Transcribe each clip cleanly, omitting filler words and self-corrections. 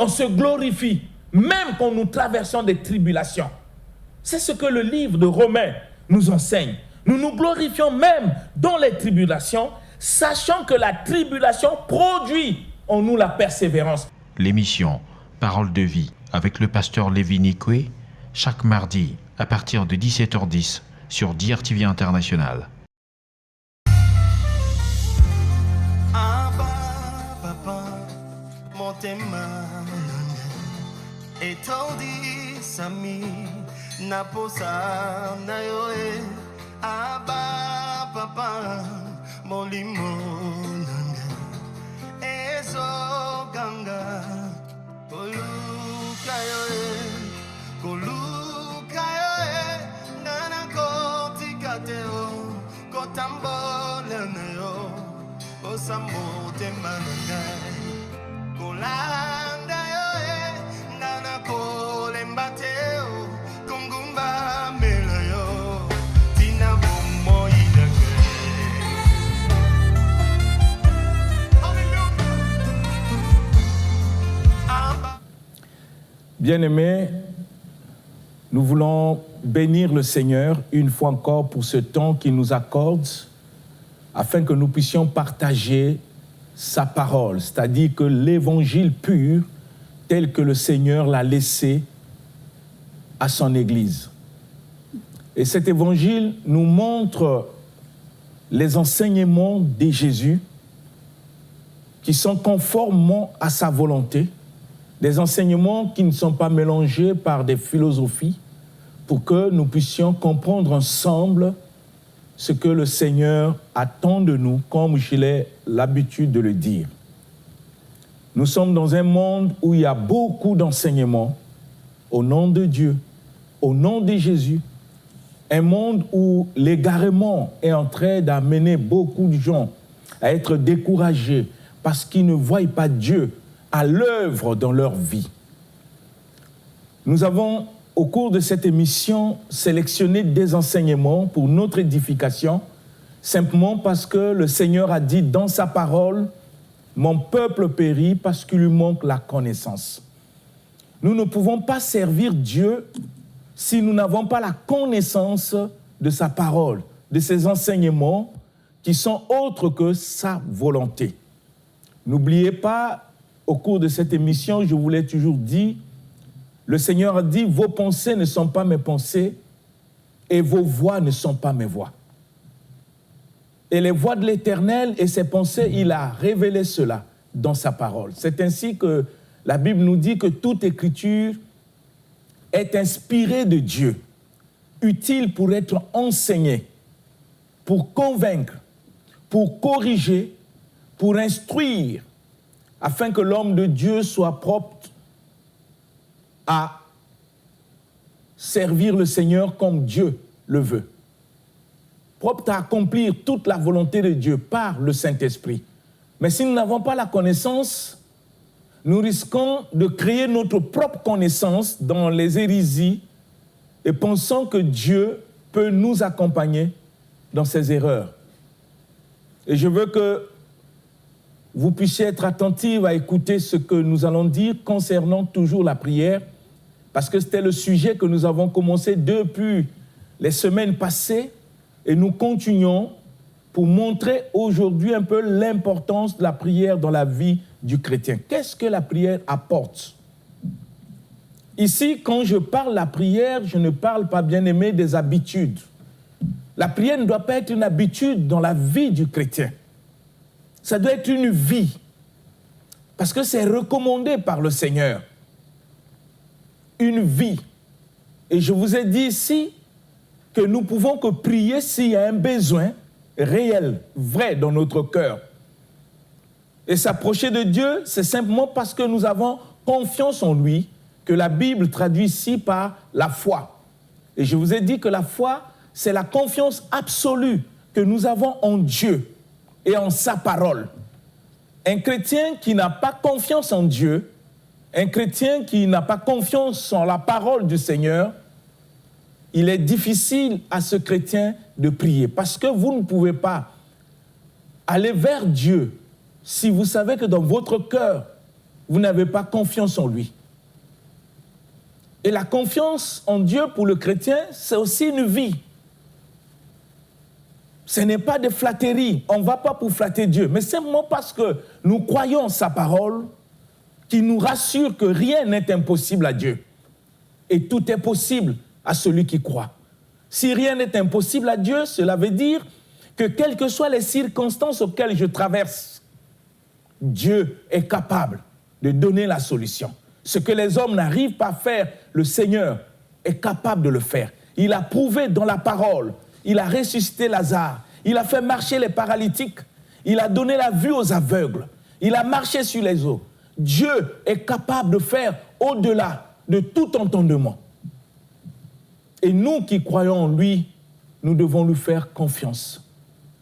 On se glorifie, même quand nous traversons des tribulations. C'est ce que le livre de Romains nous enseigne. Nous nous glorifions même dans les tribulations, sachant que la tribulation produit en nous la persévérance. L'émission Parole de vie avec le pasteur Lévi Nikwe, chaque mardi à partir de 17h10 sur DRTV International. Naposa na yoe aba papa molimo nanga ezo ganga koluka yoe nana koti kateo kotambola na yo osamote mananga kolanda yoe nana kolembateo Bien-aimés, nous voulons bénir le Seigneur une fois encore pour ce temps qu'il nous accorde afin que nous puissions partager sa parole, c'est-à-dire que l'évangile pur tel que le Seigneur l'a laissé à son Église. Et cet évangile nous montre les enseignements de Jésus qui sont conformément à sa volonté, des enseignements qui ne sont pas mélangés par des philosophies pour que nous puissions comprendre ensemble ce que le Seigneur attend de nous, comme j'ai l'habitude de le dire. Nous sommes dans un monde où il y a beaucoup d'enseignements au nom de Dieu, au nom de Jésus, un monde où l'égarement est en train d'amener beaucoup de gens à être découragés parce qu'ils ne voient pas Dieu à l'œuvre dans leur vie. Nous avons, au cours de cette émission, sélectionné des enseignements pour notre édification, simplement parce que le Seigneur a dit dans sa parole « Mon peuple périt parce qu'il lui manque la connaissance ». Nous ne pouvons pas servir Dieu si nous n'avons pas la connaissance de sa parole, de ses enseignements qui sont autres que sa volonté. N'oubliez pas, au cours de cette émission, je vous l'ai toujours dit, le Seigneur a dit « Vos pensées ne sont pas mes pensées et vos voix ne sont pas mes voix ». Et les voix de l'Éternel et ses pensées, il a révélé cela dans sa parole. C'est ainsi que la Bible nous dit que toute écriture est inspirée de Dieu, utile pour être enseignée, pour convaincre, pour corriger, pour instruire, afin que l'homme de Dieu soit propre à servir le Seigneur comme Dieu le veut, propre à accomplir toute la volonté de Dieu par le Saint-Esprit. Mais si nous n'avons pas la connaissance, nous risquons de créer notre propre connaissance dans les hérésies et pensons que Dieu peut nous accompagner dans ces erreurs. Et je veux que vous puissiez être attentifs à écouter ce que nous allons dire concernant toujours la prière, parce que c'était le sujet que nous avons commencé depuis les semaines passées et nous continuons pour montrer aujourd'hui un peu l'importance de la prière dans la vie du chrétien. Qu'est-ce que la prière apporte? Ici, quand je parle de la prière, je ne parle pas, bien-aimé, des habitudes. La prière ne doit pas être une habitude dans la vie du chrétien. Ça doit être une vie, parce que c'est recommandé par le Seigneur. Une vie. Et je vous ai dit ici que nous pouvons que prier s'il y a un besoin réel, vrai dans notre cœur. Et s'approcher de Dieu, c'est simplement parce que nous avons confiance en lui, que la Bible traduit ici par la foi. Et je vous ai dit que la foi, c'est la confiance absolue que nous avons en Dieu et en sa parole. Un chrétien qui n'a pas confiance en Dieu, un chrétien qui n'a pas confiance en la parole du Seigneur, il est difficile à ce chrétien de prier parce que vous ne pouvez pas allez vers Dieu si vous savez que dans votre cœur, vous n'avez pas confiance en lui. Et la confiance en Dieu pour le chrétien, c'est aussi une vie. Ce n'est pas des flatteries. On ne va pas pour flatter Dieu, mais simplement parce que nous croyons sa parole qui nous rassure que rien n'est impossible à Dieu. Et tout est possible à celui qui croit. Si rien n'est impossible à Dieu, cela veut dire que quelles que soient les circonstances auxquelles je traverse, Dieu est capable de donner la solution. Ce que les hommes n'arrivent pas à faire, le Seigneur est capable de le faire. Il a prouvé dans la parole. Il a ressuscité Lazare. Il a fait marcher les paralytiques. Il a donné la vue aux aveugles. Il a marché sur les eaux. Dieu est capable de faire au-delà de tout entendement. Et nous qui croyons en lui, nous devons lui faire confiance.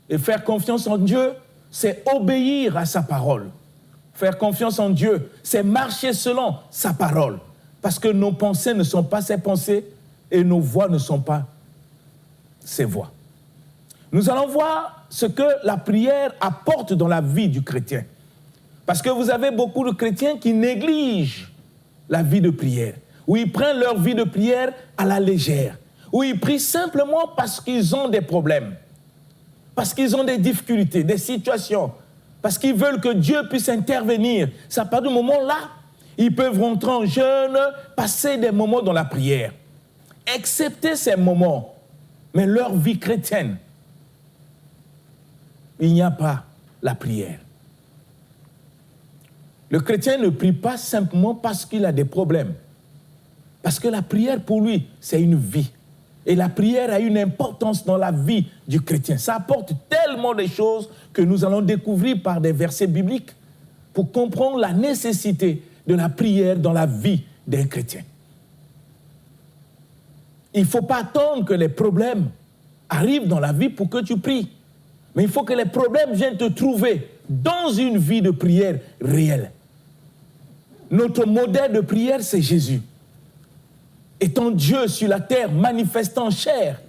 Et faire confiance en Dieu, c'est obéir à sa parole. Faire confiance en Dieu, c'est marcher selon sa parole. Parce que nos pensées ne sont pas ses pensées et nos voix ne sont pas ses voix. Nous allons voir ce que la prière apporte dans la vie du chrétien. Parce que vous avez beaucoup de chrétiens qui négligent la vie de prière, où ils prennent leur vie de prière à la légère, où ils prient simplement parce qu'ils ont des problèmes, parce qu'ils ont des difficultés, des situations, parce qu'ils veulent que Dieu puisse intervenir. C'est à partir du moment-là, ils peuvent rentrer en jeûne, passer des moments dans la prière. Accepter ces moments, mais leur vie chrétienne, il n'y a pas la prière. Le chrétien ne prie pas simplement parce qu'il a des problèmes. Parce que la prière, pour lui, c'est une vie. Et la prière a une importance dans la vie du chrétien. Ça apporte tellement de choses que nous allons découvrir par des versets bibliques pour comprendre la nécessité de la prière dans la vie d'un chrétien. Il ne faut pas attendre que les problèmes arrivent dans la vie pour que tu pries. Mais il faut que les problèmes viennent te trouver dans une vie de prière réelle. Notre modèle de prière, c'est Jésus. Étant Dieu sur la terre, manifestant chair,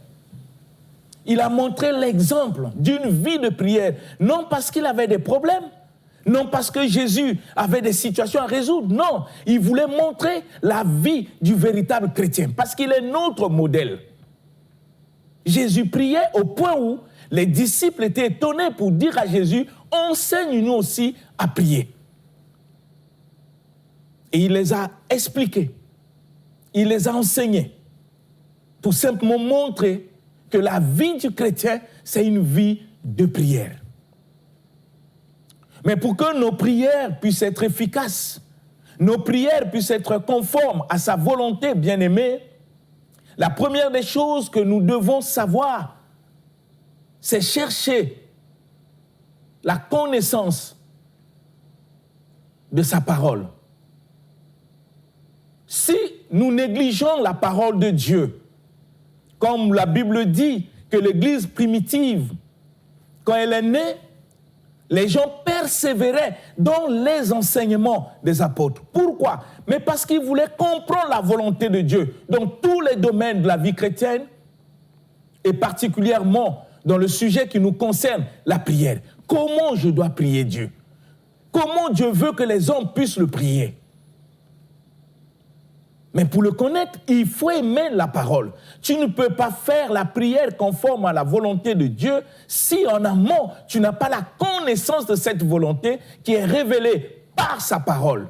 il a montré l'exemple d'une vie de prière, non parce qu'il avait des problèmes, non parce que Jésus avait des situations à résoudre, non, il voulait montrer la vie du véritable chrétien, parce qu'il est notre modèle. Jésus priait au point où les disciples étaient étonnés pour dire à Jésus, enseigne-nous aussi à prier. Et il les a expliqués. Il les a enseignés pour simplement montrer que la vie du chrétien, c'est une vie de prière. Mais pour que nos prières puissent être efficaces, nos prières puissent être conformes à sa volonté bien-aimée, la première des choses que nous devons savoir, c'est chercher la connaissance de sa parole. Si nous négligeons la parole de Dieu, comme la Bible dit que l'Église primitive, quand elle est née, les gens persévéraient dans les enseignements des apôtres. Pourquoi? Mais parce qu'ils voulaient comprendre la volonté de Dieu dans tous les domaines de la vie chrétienne et particulièrement dans le sujet qui nous concerne, la prière. Comment je dois prier Dieu? Comment Dieu veut que les hommes puissent le prier? Mais pour le connaître, il faut aimer la parole. Tu ne peux pas faire la prière conforme à la volonté de Dieu si en amont, tu n'as pas la connaissance de cette volonté qui est révélée par sa parole.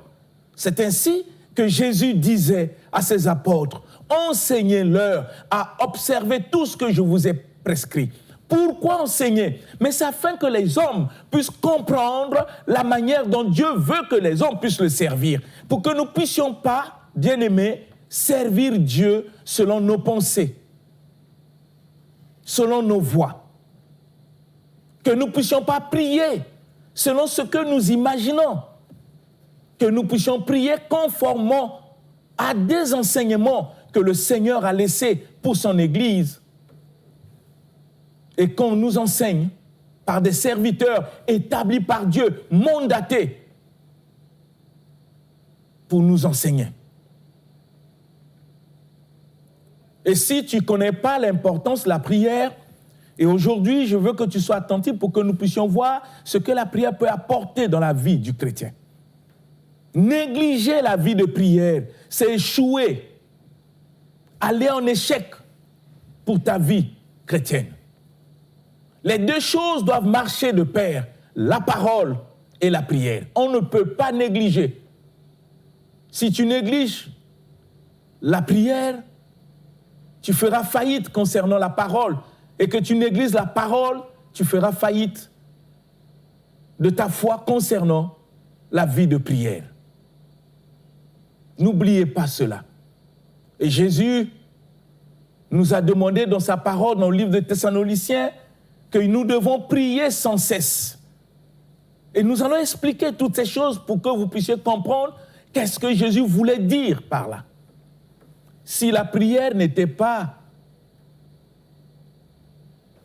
C'est ainsi que Jésus disait à ses apôtres, enseignez-leur à observer tout ce que je vous ai prescrit. Pourquoi enseigner? Mais c'est afin que les hommes puissent comprendre la manière dont Dieu veut que les hommes puissent le servir. Pour que nous ne puissions pas, bien-aimés, servir Dieu selon nos pensées, selon nos voies. Que nous ne puissions pas prier selon ce que nous imaginons. Que nous puissions prier conformément à des enseignements que le Seigneur a laissés pour son Église. Et qu'on nous enseigne par des serviteurs établis par Dieu, mandatés pour nous enseigner. Et si tu ne connais pas l'importance de la prière, Et aujourd'hui, je veux que tu sois attentif pour que nous puissions voir ce que la prière peut apporter dans la vie du chrétien. Négliger la vie de prière, c'est échouer, aller en échec pour ta vie chrétienne. Les deux choses doivent marcher de pair, la parole et la prière. On ne peut pas négliger. Si tu négliges la prière, tu feras faillite concernant la parole. Et que tu négliges la parole, tu feras faillite de ta foi concernant la vie de prière. N'oubliez pas cela. Et Jésus nous a demandé dans sa parole, dans le livre de Thessaloniciens, que nous devons prier sans cesse. Et nous allons expliquer toutes ces choses pour que vous puissiez comprendre qu'est-ce que Jésus voulait dire par là. Si la prière n'était pas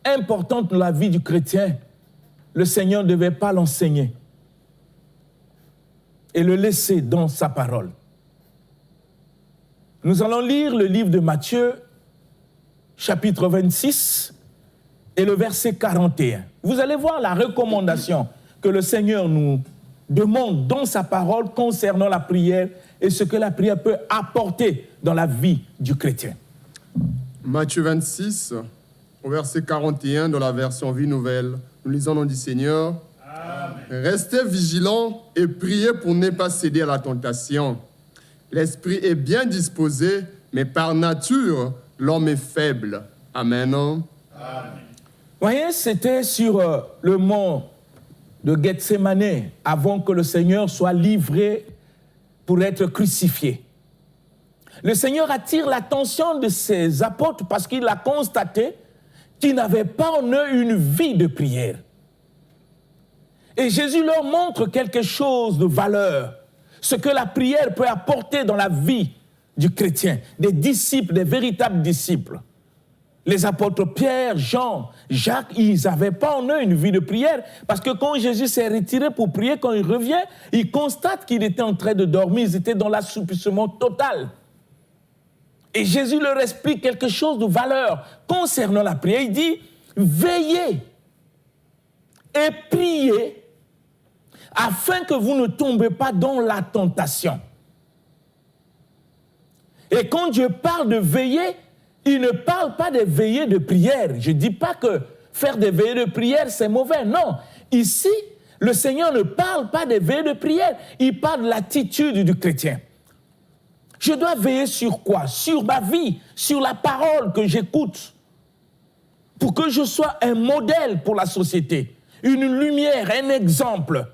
importante dans la vie du chrétien, le Seigneur ne devait pas l'enseigner et le laisser dans sa parole. Nous allons lire le livre de Matthieu, chapitre 26 et le verset 41. Vous allez voir la recommandation que le Seigneur nous demande dans sa parole concernant la prière et ce que la prière peut apporter dans la vie du chrétien. Matthieu 26, au verset 41, dans la version Vie Nouvelle, nous lisons au nom du Seigneur. Amen. Restez vigilants et priez pour ne pas céder à la tentation. L'esprit est bien disposé, mais par nature, l'homme est faible. Amen. Amen. Voyez, c'était sur le mont de Gethsémane, avant que le Seigneur soit livré pour être crucifié. Le Seigneur attire l'attention de ses apôtres parce qu'il a constaté qu'ils n'avaient pas en eux une vie de prière. Et Jésus leur montre quelque chose de valeur, ce que la prière peut apporter dans la vie du chrétien, des disciples, des véritables disciples. Les apôtres Pierre, Jean, Jacques, ils n'avaient pas en eux une vie de prière parce que quand Jésus s'est retiré pour prier, quand il revient, il constate qu'il était en train de dormir, ils étaient dans l'assoupissement total. Et Jésus leur explique quelque chose de valeur concernant la prière. Il dit, veillez et priez afin que vous ne tombez pas dans la tentation. Et quand Dieu parle de veiller, il ne parle pas de veillées de prière. Je ne dis pas que faire des veillées de prière, c'est mauvais. Non, ici, le Seigneur ne parle pas des veillées de prière. Il parle de l'attitude du chrétien. Je dois veiller sur quoi? Sur ma vie, sur la parole que j'écoute, pour que je sois un modèle pour la société, une lumière, un exemple.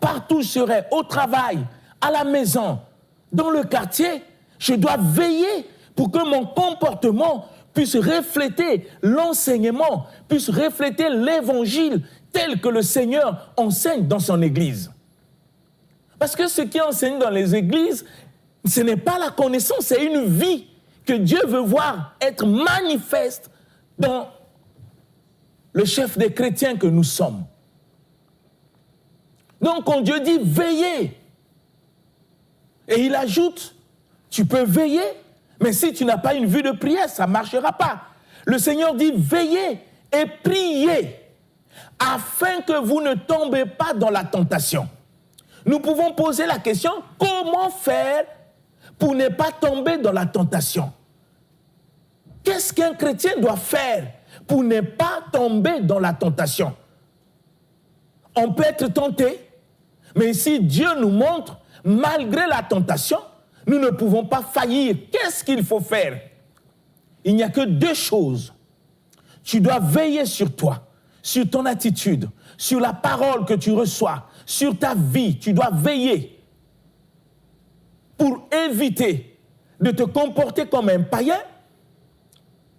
Partout où je serai, au travail, à la maison, dans le quartier, je dois veiller pour que mon comportement puisse refléter l'enseignement, puisse refléter l'évangile tel que le Seigneur enseigne dans son Église. Parce que ce qui est enseigné dans les églises, ce n'est pas la connaissance, c'est une vie que Dieu veut voir être manifeste dans le chef des chrétiens que nous sommes. Donc quand Dieu dit veillez, et il ajoute, tu peux veiller, mais si tu n'as pas une vie de prière, ça ne marchera pas. Le Seigneur dit veillez et priez afin que vous ne tombez pas dans la tentation. Nous pouvons poser la question, comment faire pour ne pas tomber dans la tentation? Qu'est-ce qu'un chrétien doit faire pour ne pas tomber dans la tentation? On peut être tenté, mais si Dieu nous montre, malgré la tentation, nous ne pouvons pas faillir. Qu'est-ce qu'il faut faire? Il n'y a que deux choses. Tu dois veiller sur toi, sur ton attitude, sur la parole que tu reçois, sur ta vie. Tu dois veiller pour éviter de te comporter comme un païen.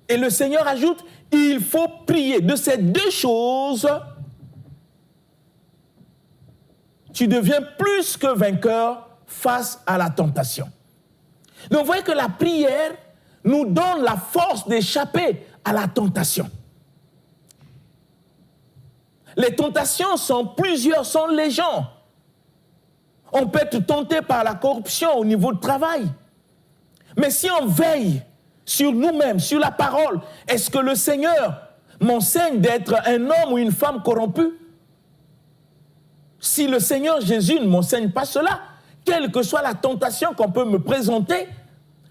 Et le Seigneur ajoute, il faut prier. De ces deux choses, tu deviens plus que vainqueur face à la tentation. Donc vous voyez que la prière nous donne la force d'échapper à la tentation. Les tentations sont plusieurs, sont légion. On peut être tenté par la corruption au niveau du travail. Mais si on veille sur nous-mêmes, sur la parole, est-ce que le Seigneur m'enseigne d'être un homme ou une femme corrompue. Si le Seigneur Jésus ne m'enseigne pas cela, quelle que soit la tentation qu'on peut me présenter,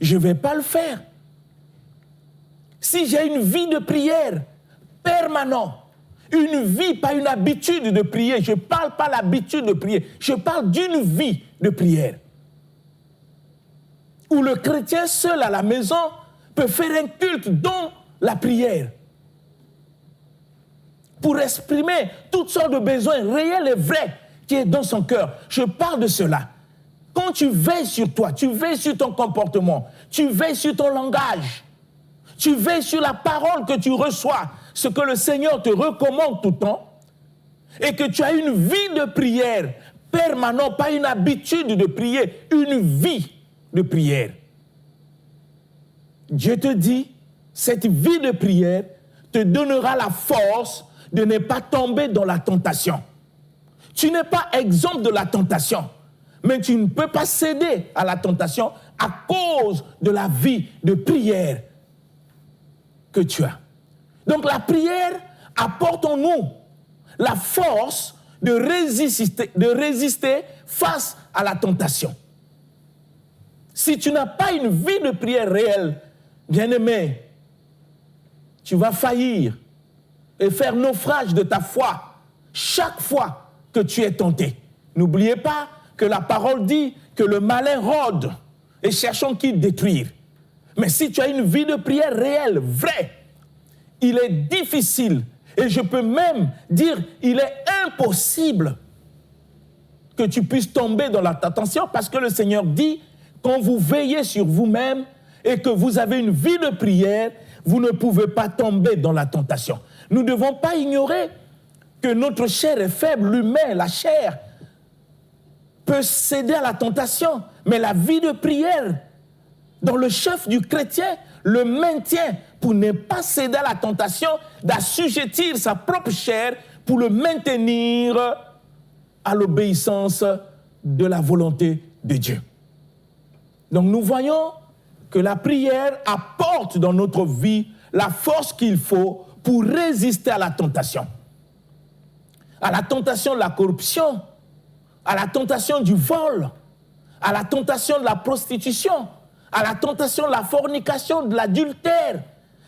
je ne vais pas le faire. Si j'ai une vie de prière permanente, une vie, pas une habitude de prier, je ne parle pas l'habitude de prier, je parle d'une vie de prière, où le chrétien seul à la maison peut faire un culte dans la prière, pour exprimer toutes sortes de besoins réels et vrais qui est dans son cœur. Je parle de cela. Quand tu veilles sur toi, tu veilles sur ton comportement, tu veilles sur ton langage, tu veilles sur la parole que tu reçois, ce que le Seigneur te recommande tout le temps, et que tu as une vie de prière permanente, pas une habitude de prier, une vie de prière. Dieu te dit, cette vie de prière te donnera la force de ne pas tomber dans la tentation. Tu n'es pas exempt de la tentation, mais tu ne peux pas céder à la tentation à cause de la vie de prière que tu as. Donc la prière apporte en nous la force de résister face à la tentation. Si tu n'as pas une vie de prière réelle, bien-aimé, tu vas faillir et faire naufrage de ta foi chaque fois que tu es tenté. N'oubliez pas que la parole dit que le malin rôde et cherchons qui détruire. Mais si tu as une vie de prière réelle, vraie, il est difficile, et je peux même dire, il est impossible que tu puisses tomber dans la tentation, parce que le Seigneur dit, quand vous veillez sur vous-même et que vous avez une vie de prière, vous ne pouvez pas tomber dans la tentation. Nous ne devons pas ignorer que notre chair est faible, l'humain, la chair, peut céder à la tentation, mais la vie de prière dans le chef du chrétien le maintient pour ne pas céder à la tentation d'assujettir sa propre chair pour le maintenir à l'obéissance de la volonté de Dieu. Donc nous voyons que la prière apporte dans notre vie la force qu'il faut pour résister à la tentation de la corruption, à la tentation du vol, à la tentation de la prostitution, à la tentation de la fornication, de l'adultère,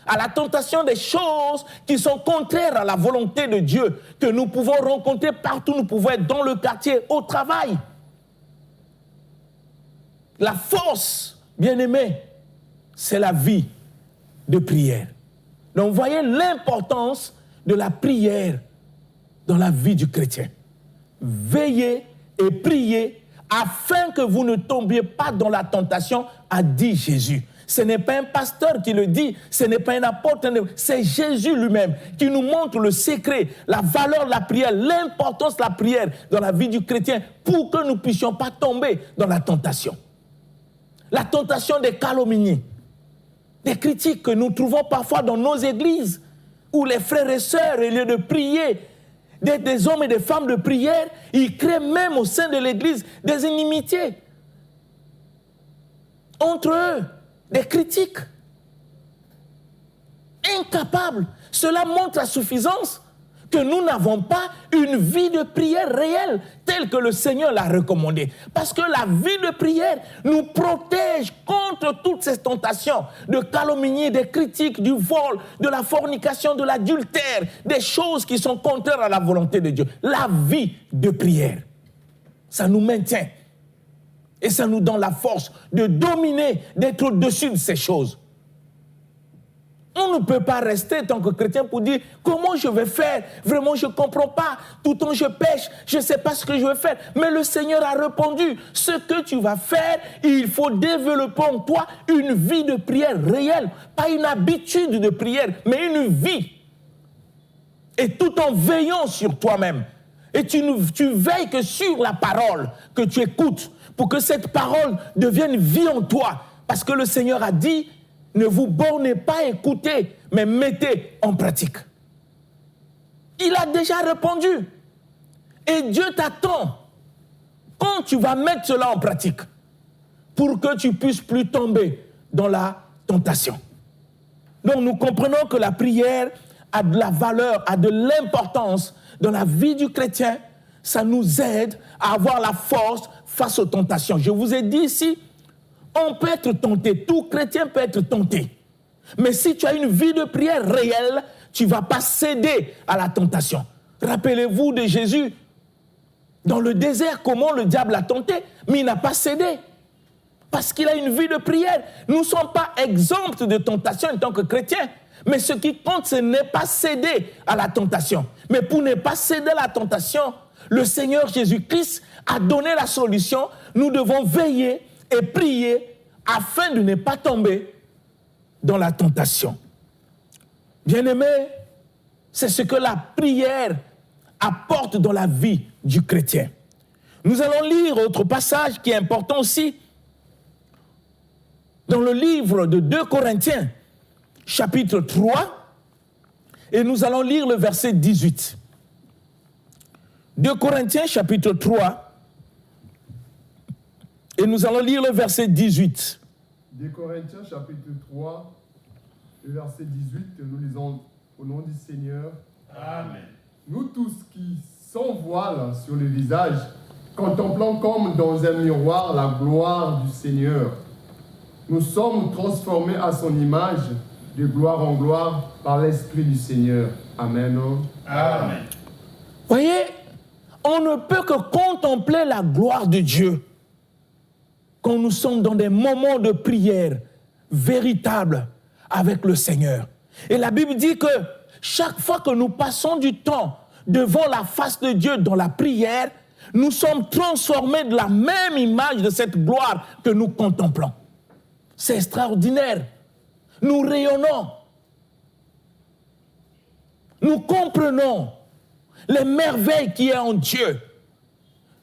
à la tentation des choses qui sont contraires à la volonté de Dieu, que nous pouvons rencontrer partout, nous pouvons être dans le quartier, au travail. La force, bien-aimé, c'est la vie de prière. Donc, vous voyez l'importance de la prière dans la vie du chrétien. Veillez et priez afin que vous ne tombiez pas dans la tentation, a dit Jésus. Ce n'est pas un pasteur qui le dit, ce n'est pas un apôtre, c'est Jésus lui-même qui nous montre le secret, la valeur de la prière, l'importance de la prière dans la vie du chrétien pour que nous ne puissions pas tomber dans la tentation. La tentation des calomnies, des critiques que nous trouvons parfois dans nos églises, où les frères et sœurs, au lieu de prier, des hommes et des femmes de prière, ils créent même au sein de l'église des inimitiés entre eux, des critiques. Incapables. Cela montre la suffisance que nous n'avons pas une vie de prière réelle telle que le Seigneur l'a recommandée. Parce que la vie de prière nous protège contre toutes ces tentations de calomnie, des critiques, du vol, de la fornication, de l'adultère, des choses qui sont contraires à la volonté de Dieu. La vie de prière, ça nous maintient et ça nous donne la force de dominer, d'être au-dessus de ces choses. On ne peut pas rester tant que chrétien pour dire comment je vais faire, vraiment je ne comprends pas, tout le temps je pêche, je ne sais pas ce que je vais faire. Mais le Seigneur a répondu, ce que tu vas faire, il faut développer en toi une vie de prière réelle, pas une habitude de prière, mais une vie. Et tout en veillant sur toi-même. Et tu veilles que sur la parole que tu écoutes, pour que cette parole devienne vie en toi. Parce que le Seigneur a dit, ne vous bornez pas à écouter, mais mettez en pratique. Il a déjà répondu. Et Dieu t'attend quand tu vas mettre cela en pratique pour que tu puisses plus tomber dans la tentation. Donc nous comprenons que la prière a de la valeur, a de l'importance dans la vie du chrétien. Ça nous aide à avoir la force face aux tentations. Je vous ai dit ici, on peut être tenté, tout chrétien peut être tenté. Mais si tu as une vie de prière réelle, tu ne vas pas céder à la tentation. Rappelez-vous de Jésus, dans le désert, comment le diable l'a tenté, mais il n'a pas cédé. Parce qu'il a une vie de prière. Nous ne sommes pas exempts de tentation en tant que chrétiens. Mais ce qui compte, ce n'est pas céder à la tentation. Mais pour ne pas céder à la tentation, le Seigneur Jésus-Christ a donné la solution. Nous devons veiller et prier afin de ne pas tomber dans la tentation. Bien-aimés, c'est ce que la prière apporte dans la vie du chrétien. Nous allons lire autre passage qui est important aussi dans le livre de 2 Corinthiens, chapitre 3, et nous allons lire le verset 18. 2 Corinthiens, chapitre 3, et nous allons lire le verset 18. 2 Corinthiens, chapitre 3, le verset 18, nous lisons au nom du Seigneur. Amen. Nous tous qui, sans voile sur le visage, contemplons comme dans un miroir la gloire du Seigneur, nous sommes transformés à son image, de gloire en gloire, par l'Esprit du Seigneur. Amen. Amen. Voyez, on ne peut que contempler la gloire de Dieu quand nous sommes dans des moments de prière véritables avec le Seigneur. Et la Bible dit que chaque fois que nous passons du temps devant la face de Dieu dans la prière, nous sommes transformés de la même image de cette gloire que nous contemplons. C'est extraordinaire. Nous rayonnons. Nous comprenons les merveilles qu'il y a en Dieu.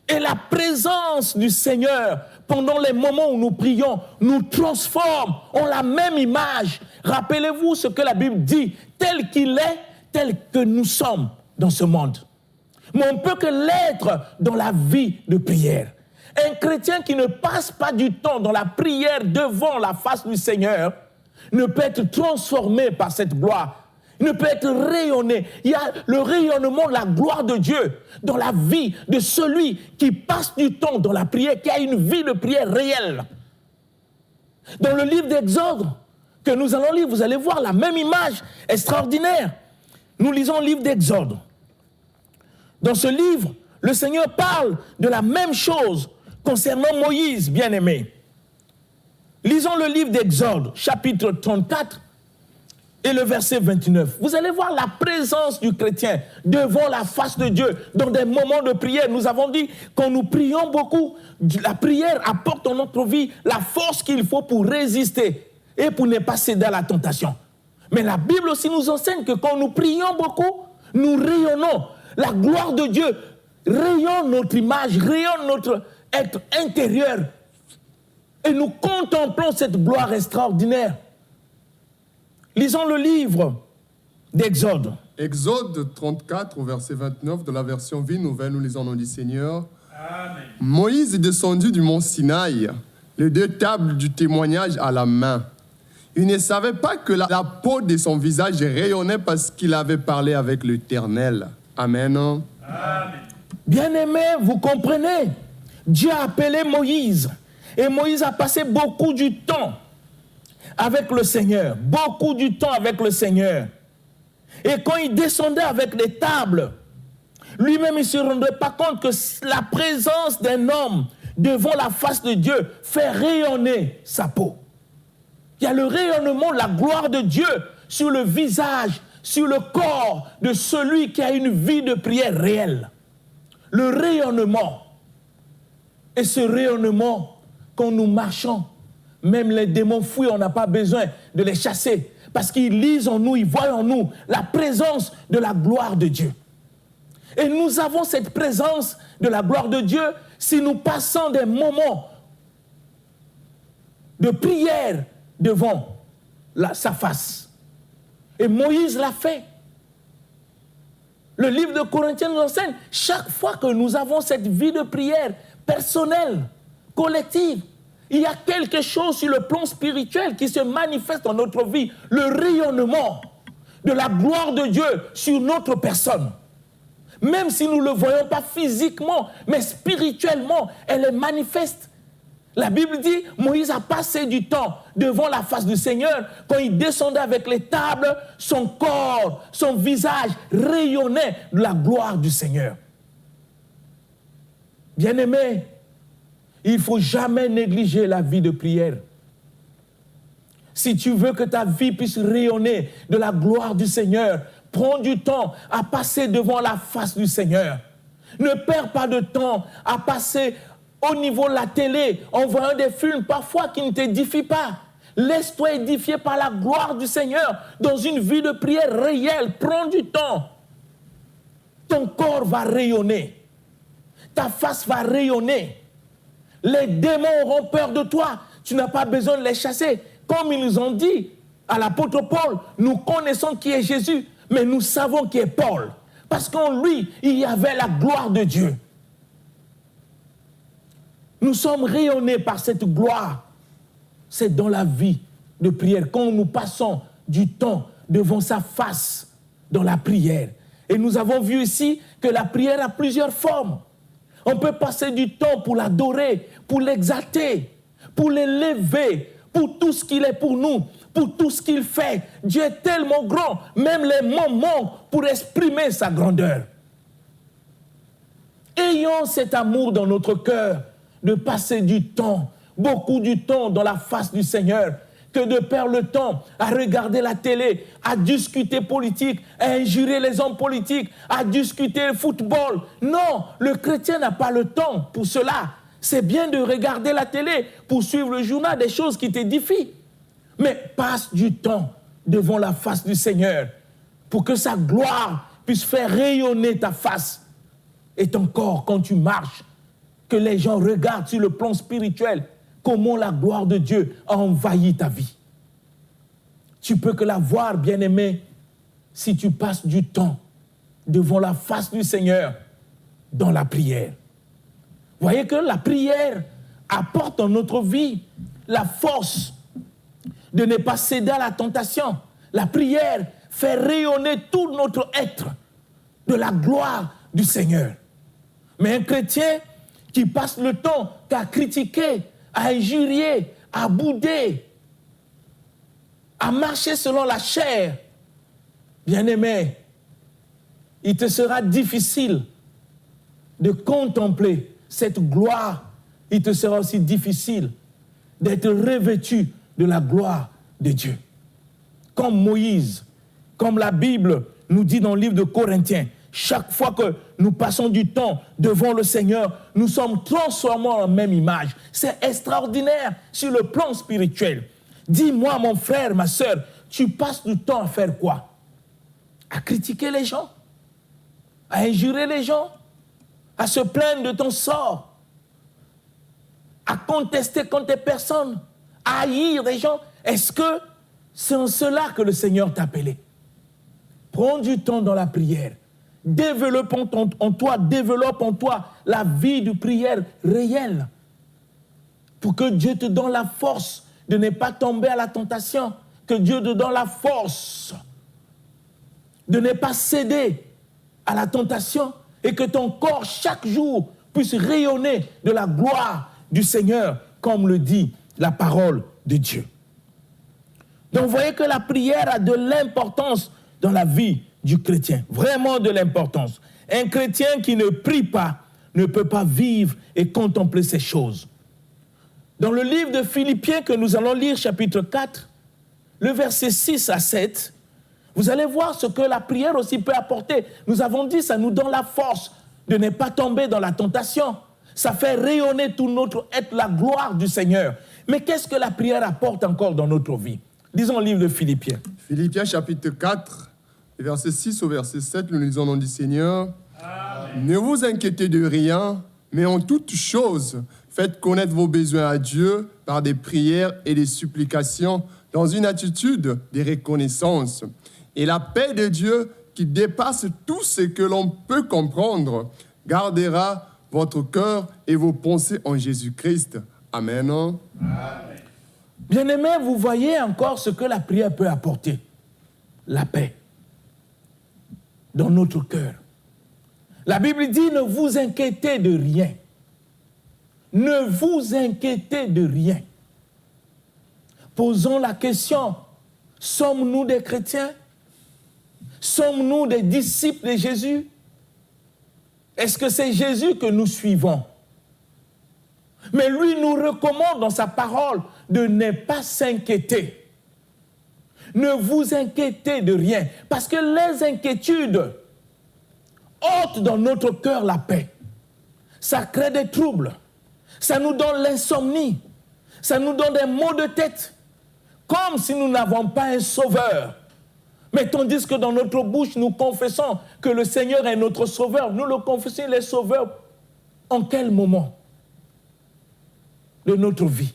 Et la présence du Seigneur pendant les moments où nous prions nous transforme en la même image. Rappelez-vous ce que la Bible dit, tel qu'il est, tel que nous sommes dans ce monde. Mais on ne peut que l'être dans la vie de prière. Un chrétien qui ne passe pas du temps dans la prière devant la face du Seigneur ne peut être transformé par cette gloire. Il ne peut être rayonné. Il y a le rayonnement de la gloire de Dieu dans la vie de celui qui passe du temps dans la prière, qui a une vie de prière réelle. Dans le livre d'Exode que nous allons lire, vous allez voir la même image extraordinaire. Nous lisons le livre d'Exode. Dans ce livre, le Seigneur parle de la même chose concernant Moïse, bien-aimé. Lisons le livre d'Exode, chapitre 34, et le verset 29. Vous allez voir la présence du chrétien devant la face de Dieu dans des moments de prière. Nous avons dit, quand nous prions beaucoup, la prière apporte dans notre vie la force qu'il faut pour résister et pour ne pas céder à la tentation. Mais la Bible aussi nous enseigne que quand nous prions beaucoup, nous rayonnons. La gloire de Dieu rayonne notre image, rayonne notre être intérieur. Et nous contemplons cette gloire extraordinaire. Lisons le livre d'Exode. Exode 34, au verset 29 de la version Vie Nouvelle, nous lisons au nom du Seigneur. Amen. Moïse est descendu du mont Sinaï, les 2 tables du témoignage à la main. Il ne savait pas que la peau de son visage rayonnait parce qu'il avait parlé avec l'Éternel. Amen. Amen. Bien-aimés, vous comprenez, Dieu a appelé Moïse. Et Moïse a passé beaucoup du temps avec le Seigneur. Beaucoup du temps avec le Seigneur. Et quand il descendait avec les tables, lui-même, il ne se rendait pas compte que la présence d'un homme devant la face de Dieu fait rayonner sa peau. Il y a le rayonnement de la gloire de Dieu sur le visage, sur le corps de celui qui a une vie de prière réelle. Le rayonnement. Et ce rayonnement, quand nous marchons, même les démons fuient, on n'a pas besoin de les chasser. Parce qu'ils lisent en nous, ils voient en nous la présence de la gloire de Dieu. Et nous avons cette présence de la gloire de Dieu si nous passons des moments de prière devant sa face. Et Moïse l'a fait. Le livre de Corinthiens nous enseigne, chaque fois que nous avons cette vie de prière personnelle, collective, il y a quelque chose sur le plan spirituel qui se manifeste dans notre vie, le rayonnement de la gloire de Dieu sur notre personne. Même si nous ne le voyons pas physiquement, mais spirituellement, elle est manifeste. La Bible dit, Moïse a passé du temps devant la face du Seigneur. Quand il descendait avec les tables, son corps, son visage rayonnait de la gloire du Seigneur. Bien-aimés, il ne faut jamais négliger la vie de prière. Si tu veux que ta vie puisse rayonner de la gloire du Seigneur, prends du temps à passer devant la face du Seigneur. Ne perds pas de temps à passer au niveau de la télé, en voyant des films parfois qui ne t'édifient pas. Laisse-toi édifier par la gloire du Seigneur dans une vie de prière réelle. Prends du temps. Ton corps va rayonner. Ta face va rayonner. Les démons auront peur de toi. Tu n'as pas besoin de les chasser. Comme ils nous ont dit à l'apôtre Paul, nous connaissons qui est Jésus, mais nous savons qui est Paul. Parce qu'en lui, il y avait la gloire de Dieu. Nous sommes rayonnés par cette gloire. C'est dans la vie de prière, quand nous passons du temps devant sa face dans la prière. Et nous avons vu ici que la prière a plusieurs formes. On peut passer du temps pour l'adorer, pour l'exalter, pour l'élever, pour tout ce qu'il est pour nous, pour tout ce qu'il fait. Dieu est tellement grand, même les mots manquent pour exprimer sa grandeur. Ayons cet amour dans notre cœur, de passer du temps, beaucoup du temps dans la face du Seigneur, que de perdre le temps à regarder la télé, à discuter politique, à injurer les hommes politiques, à discuter le football. Non, le chrétien n'a pas le temps pour cela. C'est bien de regarder la télé pour suivre le journal, des choses qui t'édifient. Mais passe du temps devant la face du Seigneur pour que sa gloire puisse faire rayonner ta face et ton corps quand tu marches. Que les gens regardent sur le plan spirituel comment la gloire de Dieu a envahi ta vie. Tu peux que la voir, bien-aimé, si tu passes du temps devant la face du Seigneur dans la prière. Voyez que la prière apporte dans notre vie la force de ne pas céder à la tentation. La prière fait rayonner tout notre être de la gloire du Seigneur. Mais un chrétien qui passe le temps qu'à critiquer, à injurier, à bouder, à marcher selon la chair, bien-aimé, il te sera difficile de contempler cette gloire. Il te sera aussi difficile d'être revêtu de la gloire de Dieu. Comme Moïse, comme la Bible nous dit dans le livre de Corinthiens, chaque fois que nous passons du temps devant le Seigneur, nous sommes transformés en même image. C'est extraordinaire sur le plan spirituel. Dis-moi, mon frère, ma soeur, tu passes du temps à faire quoi? À critiquer les gens? À injurer les gens? À se plaindre de ton sort? À contester contre des personnes? À haïr des gens? Est-ce que c'est en cela que le Seigneur t'a appelé? Prends du temps dans la prière. Développe en toi la vie de prière réelle pour que Dieu te donne la force de ne pas tomber à la tentation, que Dieu te donne la force de ne pas céder à la tentation et que ton corps chaque jour puisse rayonner de la gloire du Seigneur comme le dit la parole de Dieu. Donc vous voyez que la prière a de l'importance dans la vie du chrétien, vraiment de l'importance. Un chrétien qui ne prie pas ne peut pas vivre et contempler ces choses. Dans le livre de Philippiens que nous allons lire, chapitre 4, le verset 6 à 7, vous allez voir ce que la prière aussi peut apporter. Nous avons dit, ça nous donne la force de ne pas tomber dans la tentation. Ça fait rayonner tout notre être, la gloire du Seigneur. Mais qu'est-ce que la prière apporte encore dans notre vie? Lisons le livre de Philippiens. Philippiens chapitre 4, verset 6 au verset 7, nous lisons au nom du Seigneur. Amen. Ne vous inquiétez de rien, mais en toutes choses, faites connaître vos besoins à Dieu par des prières et des supplications, dans une attitude de reconnaissance. Et la paix de Dieu, qui dépasse tout ce que l'on peut comprendre, gardera votre cœur et vos pensées en Jésus-Christ. Amen. Amen. Bien-aimés, vous voyez encore ce que la prière peut apporter. La paix. dans notre cœur. La Bible dit, ne vous inquiétez de rien. Ne vous inquiétez de rien. Posons la question, sommes-nous des chrétiens? Sommes-nous des disciples de Jésus? Est-ce que c'est Jésus que nous suivons? Mais lui nous recommande dans sa parole de ne pas s'inquiéter. Ne vous inquiétez de rien, parce que les inquiétudes ôtent dans notre cœur la paix. Ça crée des troubles, ça nous donne l'insomnie, ça nous donne des maux de tête, comme si nous n'avons pas un sauveur. Mais tandis que dans notre bouche, nous confessons que le Seigneur est notre sauveur, nous le confessons, il est sauveur. En quel moment de notre vie?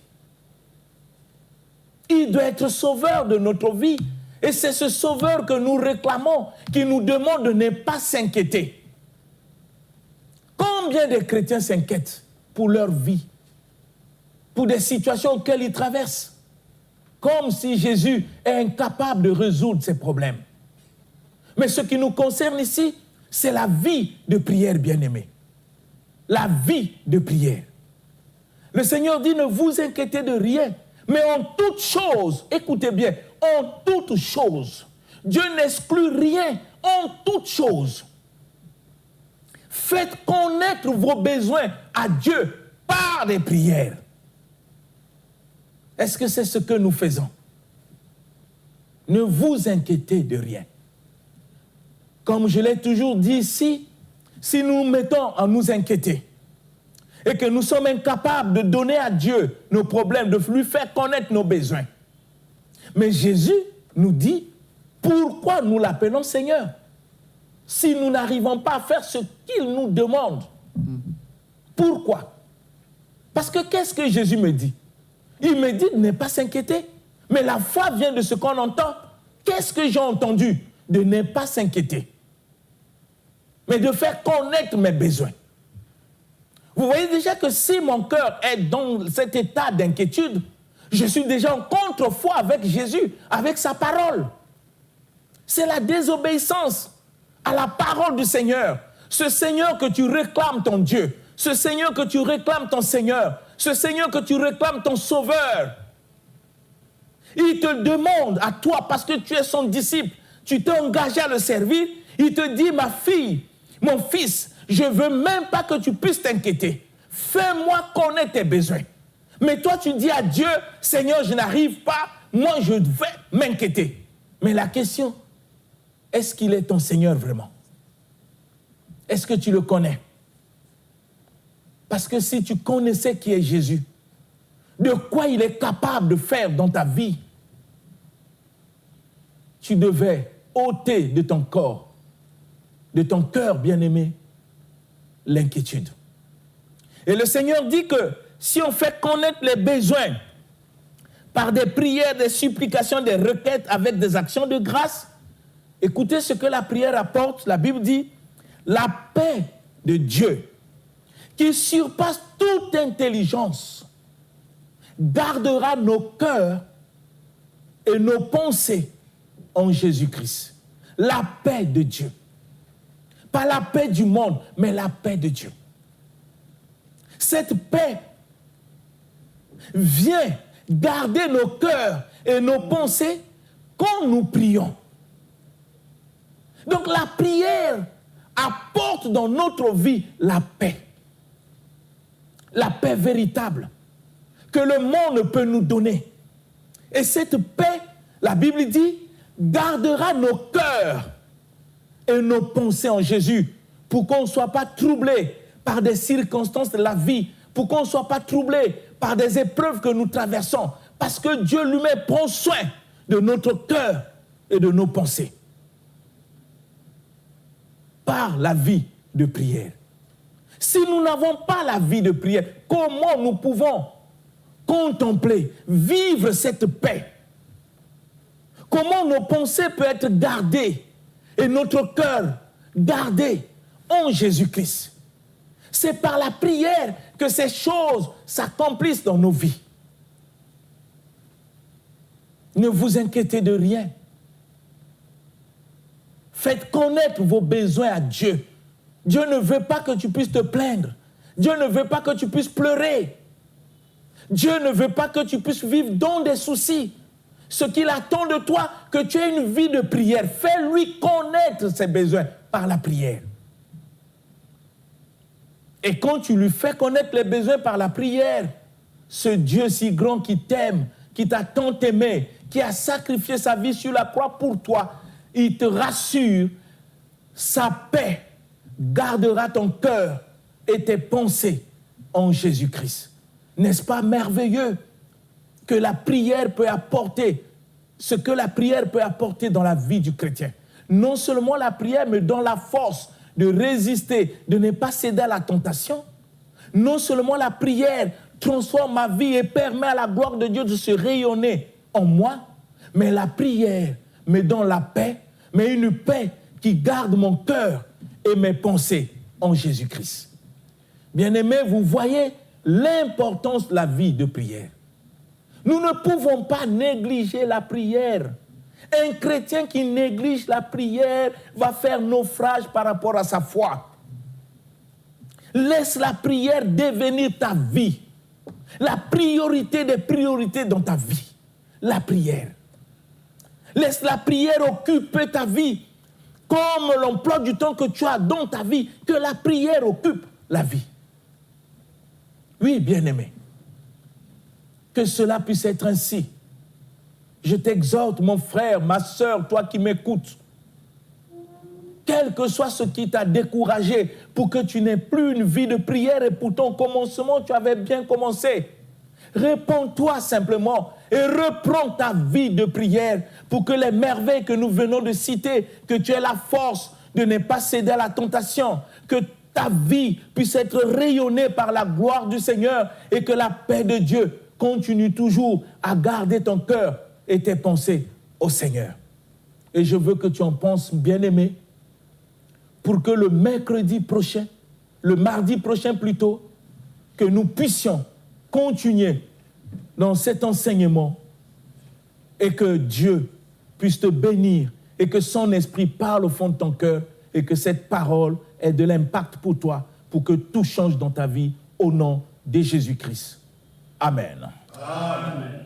Il doit être sauveur de notre vie. Et c'est ce sauveur que nous réclamons, qui nous demande de ne pas s'inquiéter. Combien de chrétiens s'inquiètent pour leur vie, pour des situations auxquelles ils traversent, comme si Jésus est incapable de résoudre ces problèmes. Mais ce qui nous concerne ici, c'est la vie de prière, bien-aimés. La vie de prière. Le Seigneur dit, ne vous inquiétez de rien, mais en toute chose, écoutez bien, en toute chose, Dieu n'exclut rien, en toute chose. Faites connaître vos besoins à Dieu par des prières. Est-ce que c'est ce que nous faisons? Ne vous inquiétez de rien. Comme je l'ai toujours dit ici, si nous nous mettons à nous inquiéter et que nous sommes incapables de donner à Dieu nos problèmes, de lui faire connaître nos besoins. Mais Jésus nous dit, pourquoi nous l'appelons Seigneur? Si nous n'arrivons pas à faire ce qu'il nous demande. Pourquoi? Parce que qu'est-ce que Jésus me dit? Il me dit de ne pas s'inquiéter. Mais la foi vient de ce qu'on entend. Qu'est-ce que j'ai entendu? De ne pas s'inquiéter. Mais de faire connaître mes besoins. Vous voyez déjà que si mon cœur est dans cet état d'inquiétude, je suis déjà en contre-foi avec Jésus, avec sa parole. C'est la désobéissance à la parole du Seigneur. Ce Seigneur que tu réclames ton Dieu, ce Seigneur que tu réclames ton Seigneur, ce Seigneur que tu réclames ton Sauveur. Il te demande à toi, parce que tu es son disciple, tu t'es engagé à le servir, il te dit, ma fille, mon fils, je ne veux même pas que tu puisses t'inquiéter. Fais-moi connaître tes besoins. Mais toi, tu dis à Dieu, Seigneur, je n'arrive pas, moi, je vais m'inquiéter. Mais la question, est-ce qu'il est ton Seigneur vraiment? Est-ce que tu le connais? Parce que si tu connaissais qui est Jésus, de quoi il est capable de faire dans ta vie, tu devais ôter de ton corps, de ton cœur bien-aimé, l'inquiétude. Et le Seigneur dit que si on fait connaître les besoins par des prières, des supplications, des requêtes avec des actions de grâce, écoutez ce que la prière apporte. La Bible dit, la paix de Dieu, qui surpasse toute intelligence, gardera nos cœurs et nos pensées en Jésus-Christ. La paix de Dieu. Pas la paix du monde, mais la paix de Dieu. Cette paix vient garder nos cœurs et nos pensées quand nous prions. Donc la prière apporte dans notre vie la paix. La paix véritable que le monde ne peut nous donner. Et cette paix, la Bible dit, gardera nos cœurs et nos pensées en Jésus pour qu'on ne soit pas troublé par des circonstances de la vie, pour qu'on ne soit pas troublé par des épreuves que nous traversons, parce que Dieu lui-même prend soin de notre cœur et de nos pensées. Par la vie de prière. Si nous n'avons pas la vie de prière, comment nous pouvons contempler, vivre cette paix? Comment nos pensées peuvent être gardées et notre cœur gardé en Jésus-Christ? C'est par la prière que ces choses s'accomplissent dans nos vies. Ne vous inquiétez de rien. Faites connaître vos besoins à Dieu. Dieu ne veut pas que tu puisses te plaindre. Dieu ne veut pas que tu puisses pleurer. Dieu ne veut pas que tu puisses vivre dans des soucis. Ce qu'il attend de toi, que tu aies une vie de prière. Fais-lui connaître ses besoins par la prière. Et quand tu lui fais connaître les besoins par la prière, ce Dieu si grand qui t'aime, qui t'a tant aimé, qui a sacrifié sa vie sur la croix pour toi, il te rassure, sa paix gardera ton cœur et tes pensées en Jésus-Christ. N'est-ce pas merveilleux que la prière peut apporter, ce que la prière peut apporter dans la vie du chrétien? Non seulement la prière, mais dans la force de résister, de ne pas céder à la tentation. Non seulement la prière transforme ma vie et permet à la gloire de Dieu de se rayonner en moi, mais la prière me donne la paix, mais une paix qui garde mon cœur et mes pensées en Jésus-Christ. Bien-aimés, vous voyez l'importance de la vie de prière. Nous ne pouvons pas négliger la prière. Un chrétien qui néglige la prière va faire naufrage par rapport à sa foi. Laisse la prière devenir ta vie. La priorité des priorités dans ta vie. La prière. Laisse la prière occuper ta vie. Comme l'emploi du temps que tu as dans ta vie, que la prière occupe la vie. Oui, bien-aimé. Que cela puisse être ainsi. Je t'exhorte, mon frère, ma sœur, toi qui m'écoutes. Quel que soit ce qui t'a découragé pour que tu n'aies plus une vie de prière et pourtant au commencement, tu avais bien commencé. Réponds-toi simplement et reprends ta vie de prière pour que les merveilles que nous venons de citer, que tu aies la force de ne pas céder à la tentation, que ta vie puisse être rayonnée par la gloire du Seigneur et que la paix de Dieu continue toujours à garder ton cœur et tes pensées au Seigneur. Et je veux que tu en penses, bien-aimé, pour que le mercredi prochain, le mardi prochain plutôt, que nous puissions continuer dans cet enseignement et que Dieu puisse te bénir et que son esprit parle au fond de ton cœur et que cette parole ait de l'impact pour toi, pour que tout change dans ta vie au nom de Jésus-Christ. Amen. Amen.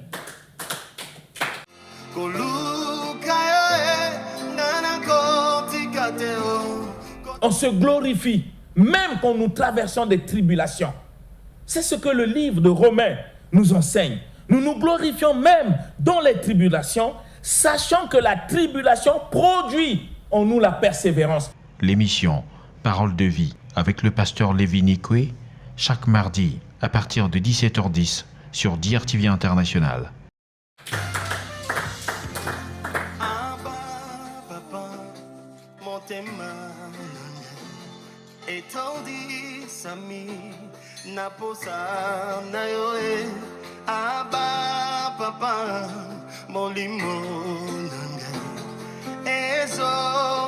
On se glorifie, même quand nous traversons des tribulations. C'est ce que le livre de Romains nous enseigne. Nous nous glorifions même dans les tribulations, sachant que la tribulation produit en nous la persévérance. L'émission Parole de vie avec le pasteur Lévy-Nikoué, chaque mardi à partir de 17h10 sur DRTV International. Naposa na yoe aba papa molimo nanga ezo